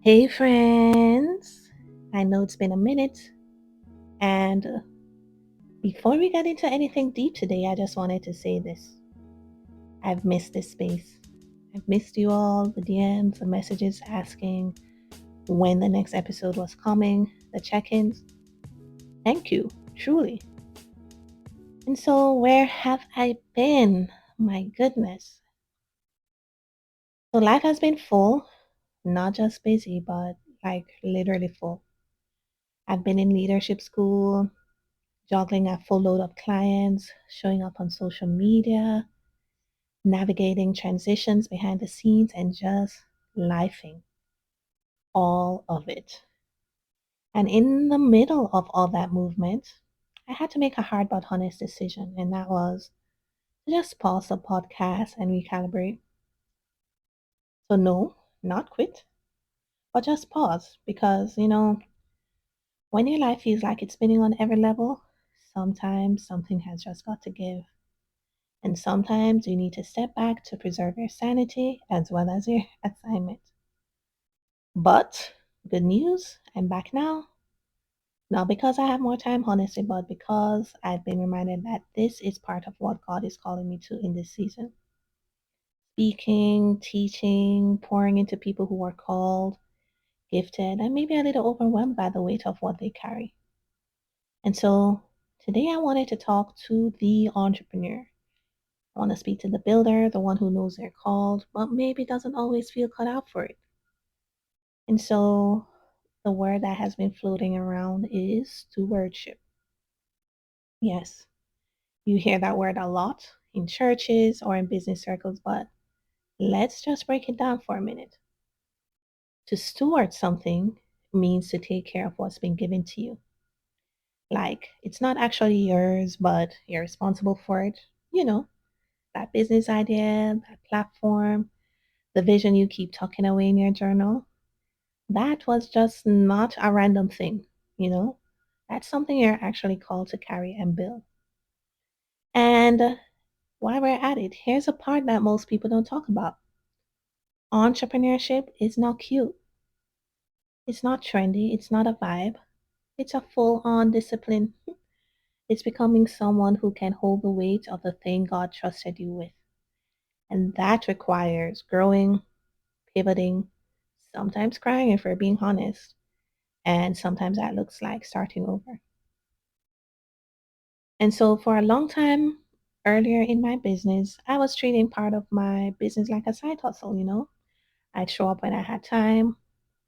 Hey, friends. I know it's been a minute, and before we get into anything deep today, I just wanted to say this. I've missed this space. I've missed you all, the DMs, the messages asking when the next episode was coming, the check ins. Thank you, truly. And so, where have I been? My goodness. So, life has been full, not just busy, but like literally full. I've been in leadership school, juggling a full load of clients, showing up on social media, navigating transitions behind the scenes, and just lifing all of it. And in the middle of all that movement, I had to make a hard but honest decision, and that was to just pause the podcast and recalibrate. So, no, not quit, but just pause because, when your life feels like it's spinning on every level, sometimes something has just got to give. And sometimes you need to step back to preserve your sanity as well as your assignment. But good news, I'm back now. Not because I have more time, honestly, but because I've been reminded that this is part of what God is calling me to in this season. Speaking, teaching, pouring into people who are called, gifted, and maybe a little overwhelmed by the weight of what they carry. And so today I wanted to talk to the entrepreneur. I want to speak to the builder, the one who knows they're called, but maybe doesn't always feel cut out for it. And so the word that has been floating around is stewardship. Yes, you hear that word a lot in churches or in business circles, but let's just break it down for a minute. To steward something means to take care of what's been given to you. Like it's not actually yours, but you're responsible for it. You know, that business idea, that platform, the vision you keep tucking away in your journal. That was just not a random thing, you know? That's something you're actually called to carry and build. And while we're at it, here's a part that most people don't talk about. Entrepreneurship is not cute. It's not trendy. It's not a vibe. It's a full on discipline. It's becoming someone who can hold the weight of the thing God trusted you with. And that requires growing, pivoting, sometimes crying if we're being honest. And sometimes that looks like starting over. And so for a long time earlier in my business, I was treating part of my business like a side hustle. I'd show up when I had time,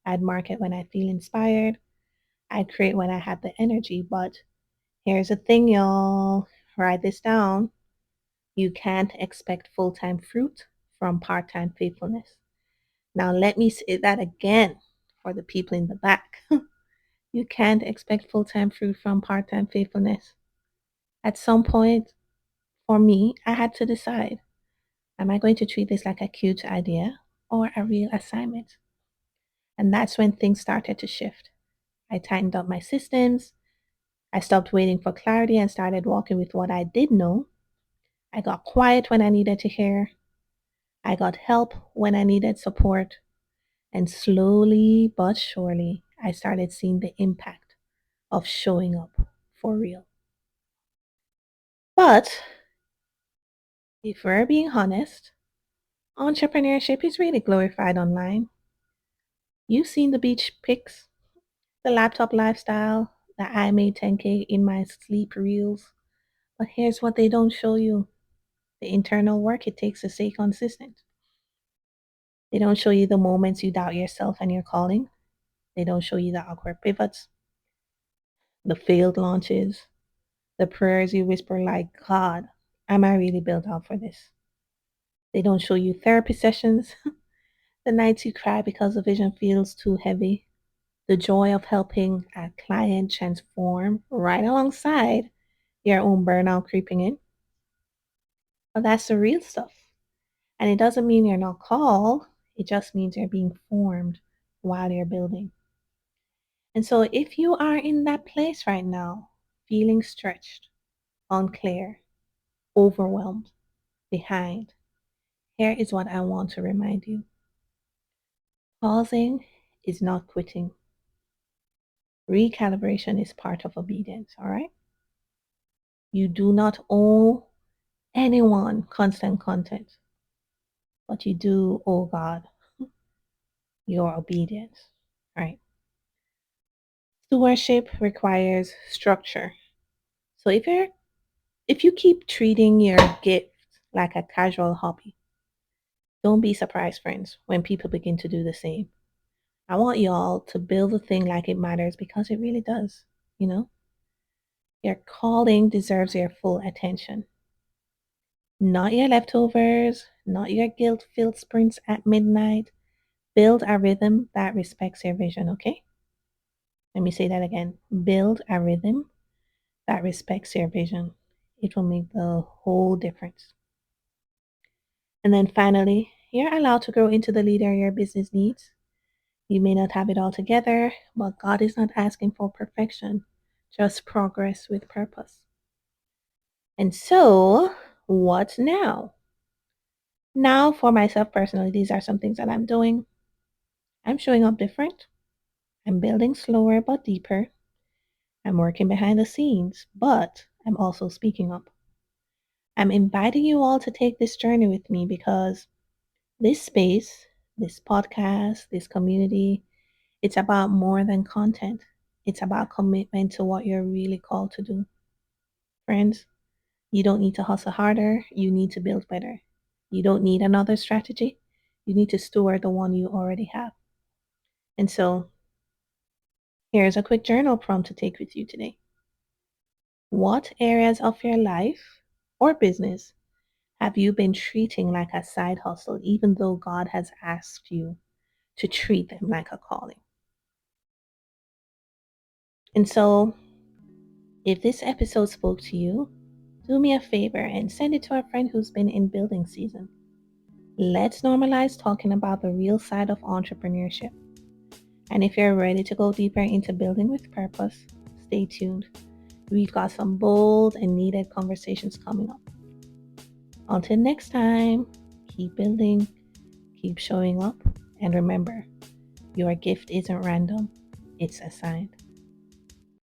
I'd market when I feel inspired, I'd create when I had the energy. But here's the thing, y'all. Write this down. You can't expect full time fruit from part time faithfulness. Now, let me say that again for the people in the back. You can't expect full time fruit from part time faithfulness. At some point, for me, I had to decide, am I going to treat this like a cute idea or a real assignment? And that's when things started to shift. I tightened up my systems. I stopped waiting for clarity and started walking with what I did know. I got quiet when I needed to hear. I got help when I needed support. And slowly but surely, I started seeing the impact of showing up for real. But if we're being honest, entrepreneurship is really glorified online. You've seen the beach pics, the laptop lifestyle, the I made 10K in my sleep reels. But here's what they don't show you: the internal work it takes to stay consistent. They don't show you the moments you doubt yourself and your calling. They don't show you the awkward pivots, the failed launches, the prayers you whisper like, God, am I really built out for this? They don't show you therapy sessions, the nights you cry because the vision feels too heavy, the joy of helping a client transform right alongside your own burnout creeping in. But that's the real stuff. And it doesn't mean you're not called, it just means you're being formed while you're building. And so if you are in that place right now, feeling stretched, unclear, overwhelmed, behind, here is what I want to remind you. Pausing is not quitting. Recalibration is part of obedience, all right? You do not owe anyone constant content, but you do owe God your obedience, right? Stewardship requires structure. So if you keep treating your gift like a casual hobby, don't be surprised, friends, when people begin to do the same. I want y'all to build the thing like it matters because it really does. You know, your calling deserves your full attention, not your leftovers, not your guilt filled sprints at midnight. Build a rhythm that respects your vision, okay? Let me say that again. Build a rhythm that respects your vision. It will make the whole difference. And then finally, you're allowed to grow into the leader your business needs. You may not have it all together, but God is not asking for perfection, just progress with purpose. And so, what now? Now, for myself personally, these are some things that I'm doing. I'm showing up different. I'm building slower but deeper. I'm working behind the scenes, but I'm also speaking up. I'm inviting you all to take this journey with me because this space, this podcast, this community, it's about more than content. It's about commitment to what you're really called to do. Friends, you don't need to hustle harder. You need to build better. You don't need another strategy. You need to steward the one you already have. And so here's a quick journal prompt to take with you today. What areas of your life or business have you been treating like a side hustle, even though God has asked you to treat them like a calling? And so, if this episode spoke to you, do me a favor and send it to a friend who's been in building season. Let's normalize talking about the real side of entrepreneurship. And if you're ready to go deeper into building with purpose, stay tuned. We've got some bold and needed conversations coming up. Until next time, keep building, keep showing up, and remember, your gift isn't random, it's assigned.